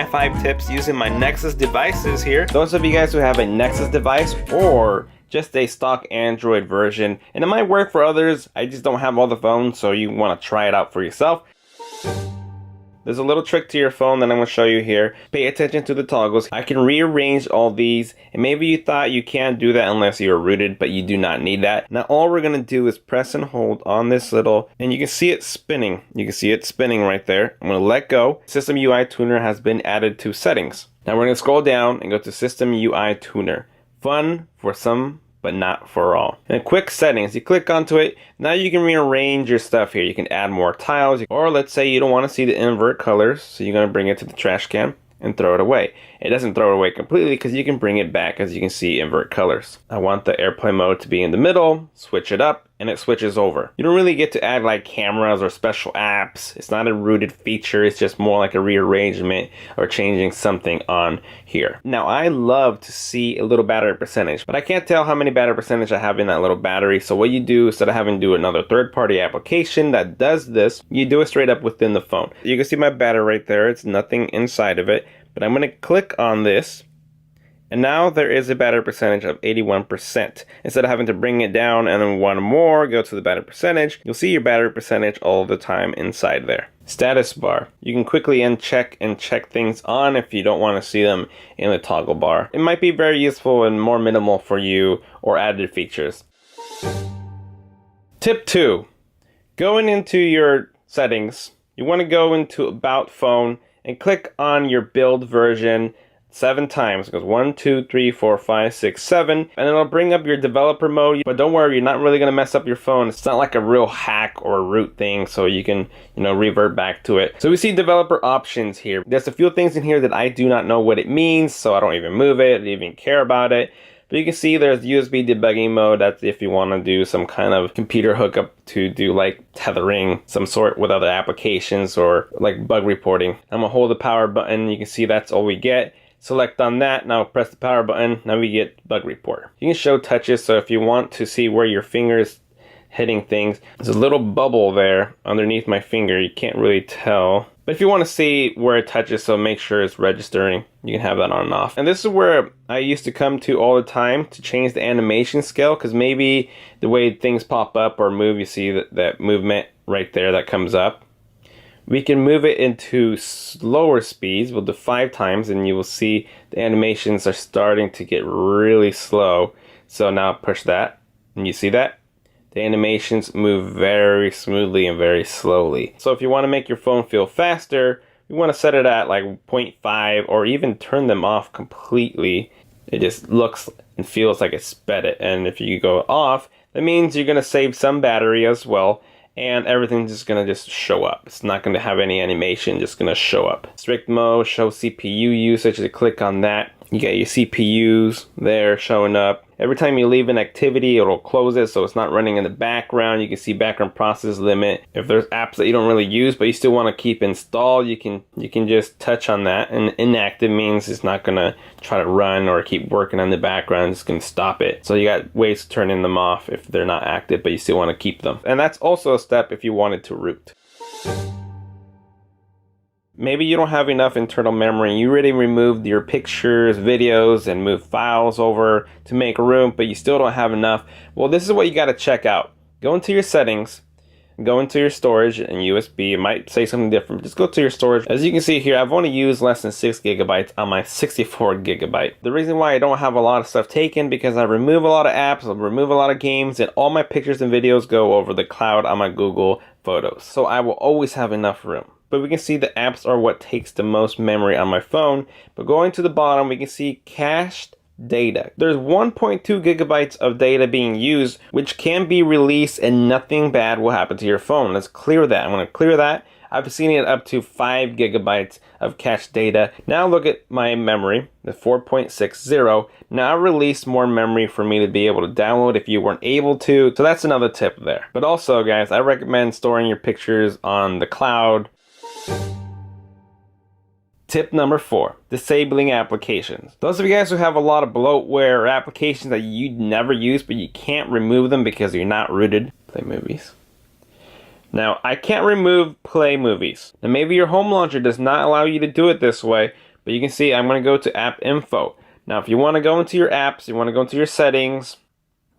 my 5 tips using my Nexus devices here. Those of you guys who have a Nexus device or just a stock Android version, and it might work for others, I just don't have all the phones, so you want to try it out for yourself. There's a little trick to your phone that I'm going to show you here. Pay attention to the toggles. I can rearrange all these, and maybe you thought you can't do that unless you're rooted, but you do not need that. Now all we're going to do is press and hold on this little, and you can see it spinning. You can see it spinning right there. I'm going to let go. System UI Tuner has been added to settings. Now we're going to scroll down and go to System UI Tuner. Fun for some, but not for all. And quick settings, you click onto it. Now you can rearrange your stuff here. You can add more tiles, or let's say you don't want to see the invert colors, so you're going to bring it to the trash can and throw it away. It doesn't throw it away completely because you can bring it back, as you can see, invert colors. I want the airplane mode to be in the middle, switch it up, and it switches over. You don't really get to add like cameras or special apps. It's not a rooted feature, it's just more like a rearrangement or changing something on here. Now I love to see a little battery percentage, but I can't tell how many battery percentage I have in that little battery. So what you do, instead of having to do another third-party application that does this, you do it straight up within the phone. You can see my battery right there, it's nothing inside of it, but I'm going to click on this. And now there is a battery percentage of 81%. Instead of having to bring it down and then one more, go to the battery percentage, you'll see your battery percentage all the time inside there. Status bar. You can quickly uncheck and check things on if you don't want to see them in the toggle bar. It might be very useful and more minimal for you, or added features. Tip 2. Going into your settings, you want to go into About Phone and click on your build version 7 times. It goes 1, 2, 3, 4, 5, 6, 7, and it'll bring up your developer mode. But don't worry, you're not really going to mess up your phone. It's not like a real hack or a root thing, so you can, revert back to it. So we see developer options here. There's a few things in here that I do not know what it means, so I don't even move it, I don't even care about it. But you can see there's USB debugging mode. That's if you want to do some kind of computer hookup to do like tethering some sort with other applications, or like bug reporting. I'm gonna hold the power button. You can see that's all we get. Select on that, now press the power button, now we get bug report. You can show touches, so if you want to see where your finger is hitting things, there's a little bubble there underneath my finger, you can't really tell. But if you want to see where it touches, so make sure it's registering, you can have that on and off. And this is where I used to come to all the time to change the animation scale, because maybe the way things pop up or move, you see that movement right there that comes up. We can move it into slower speeds. We'll do 5 times and you will see the animations are starting to get really slow. So now push that and you see that? The animations move very smoothly and very slowly. So if you want to make your phone feel faster, you want to set it at like 0.5 or even turn them off completely. It just looks and feels like it sped it. And if you go off, that means you're going to save some battery as well. And everything's just going to just show up. It's not going to have any animation, just going to show up. Strict mode, show CPU usage. You click on that. You got your CPUs there showing up. Every time you leave an activity, it'll close it so it's not running in the background. You can see background process limit. If there's apps that you don't really use but you still want to keep installed, you can just touch on that. And inactive means it's not going to try to run or keep working on the background. It's going to stop it. So you got ways to turn them off if they're not active but you still want to keep them. And that's also a step if you wanted to root. Maybe you don't have enough internal memory. You already removed your pictures, videos, and moved files over to make room, but you still don't have enough. Well, this is what you got to check out. Go into your settings, go into your storage and USB. It might say something different. Just go to your storage. As you can see here, I've only used less than 6 gigabytes on my 64 gigabyte. The reason why I don't have a lot of stuff taken, because I remove a lot of apps, I remove a lot of games, and all my pictures and videos go over the cloud on my Google Photos. So I will always have enough room. But we can see the apps are what takes the most memory on my phone. But going to the bottom, we can see cached data. There's 1.2 gigabytes of data being used, which can be released and nothing bad will happen to your phone. Let's clear that. I'm going to clear that. I've seen it up to 5 gigabytes of cached data. Now look at my memory, the 4.60. Now release more memory for me to be able to download if you weren't able to. So that's another tip there. But also, guys, I recommend storing your pictures on the cloud. Tip number 4, disabling applications. Those of you guys who have a lot of bloatware or applications that you never use but you can't remove them because you're not rooted. Play movies. Now, I can't remove play movies. Now maybe your home launcher does not allow you to do it this way, But you can see I'm going to go to app info. Now if you want to go into your apps, you want to go into your settings,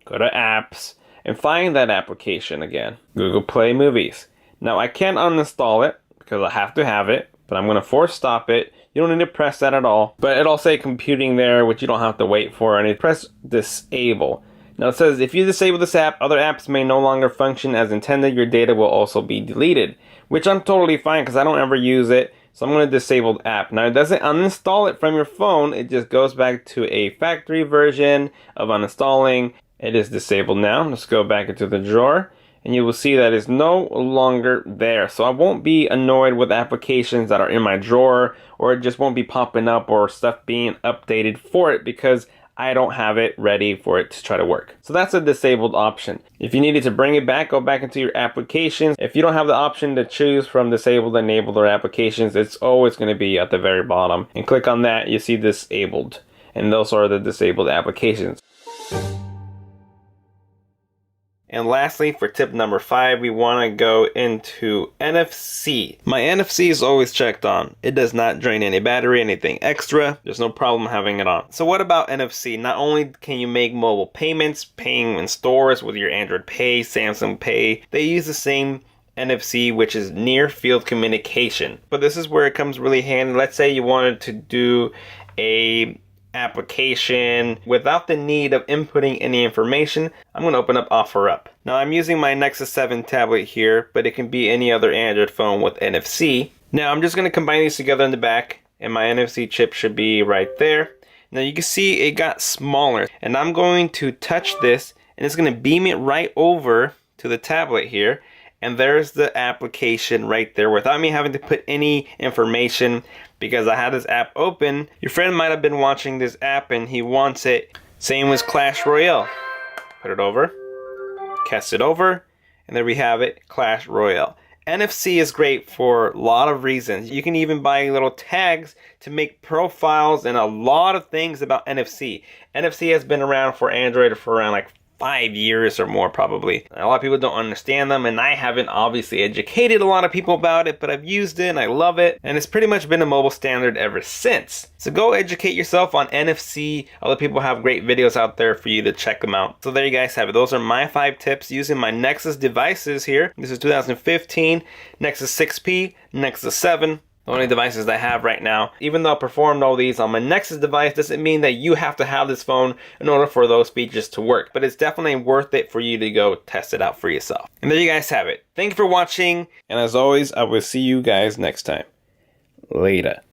go to apps, and find that application again, Google Play Movies. Now I can't uninstall it because I have to have it, but I'm going to force stop it. You don't need to press that at all, but it'll say computing there, which you don't have to wait for, and you press disable. Now it says if you disable this app, other apps may no longer function as intended. Your data will also be deleted, which I'm totally fine because I don't ever use it. So I'm going to disable the app. Now it doesn't uninstall it from your phone. It just goes back to a factory version of uninstalling. It is disabled now. Let's go back into the drawer and you will see that it's no longer there. So I won't be annoyed with applications that are in my drawer, or it just won't be popping up or stuff being updated for it because I don't have it ready for it to try to work. So that's a disabled option. If you needed to bring it back, go back into your applications. If you don't have the option to choose from disabled, enabled, or applications, it's always going to be at the very bottom. And click on that, you see disabled. And those are the disabled applications. And lastly, for tip number 5, we want to go into NFC. My NFC is always checked on. It does not drain any battery, anything extra. There's no problem having it on. So what about NFC? Not only can you make mobile payments, paying in stores with your Android Pay, Samsung Pay, they use the same NFC, which is near field communication. But this is where it comes really handy. Let's say you wanted to do a application without the need of inputting any information. I'm going to open up OfferUp. Now I'm using my Nexus 7 tablet here, but it can be any other Android phone with NFC. Now I'm just going to combine these together in the back, and my NFC chip should be right there. Now you can see it got smaller, and I'm going to touch this and it's going to beam it right over to the tablet here, and there's the application right there without me having to put any information because I had this app open. Your friend might have been watching this app and he wants it. Same as Clash Royale. Put it over, cast it over, and there we have it, Clash Royale. NFC is great for a lot of reasons. You can even buy little tags to make profiles and a lot of things about NFC. NFC has been around for Android for around like 5 years or more probably. A lot of people don't understand them, and I haven't obviously educated a lot of people about it, but I've used it and I love it, and it's pretty much been a mobile standard ever since. So go educate yourself on NFC. Other people have great videos out there for you to check them out. So there you guys have it. Those are my 5 tips using my Nexus devices here. This is 2015 Nexus 6P, Nexus 7. The only devices that I have right now. Even though I performed all these on my Nexus device, doesn't mean that you have to have this phone in order for those features to work. But it's definitely worth it for you to go test it out for yourself. And there you guys have it. Thank you for watching. And as always, I will see you guys next time. Later.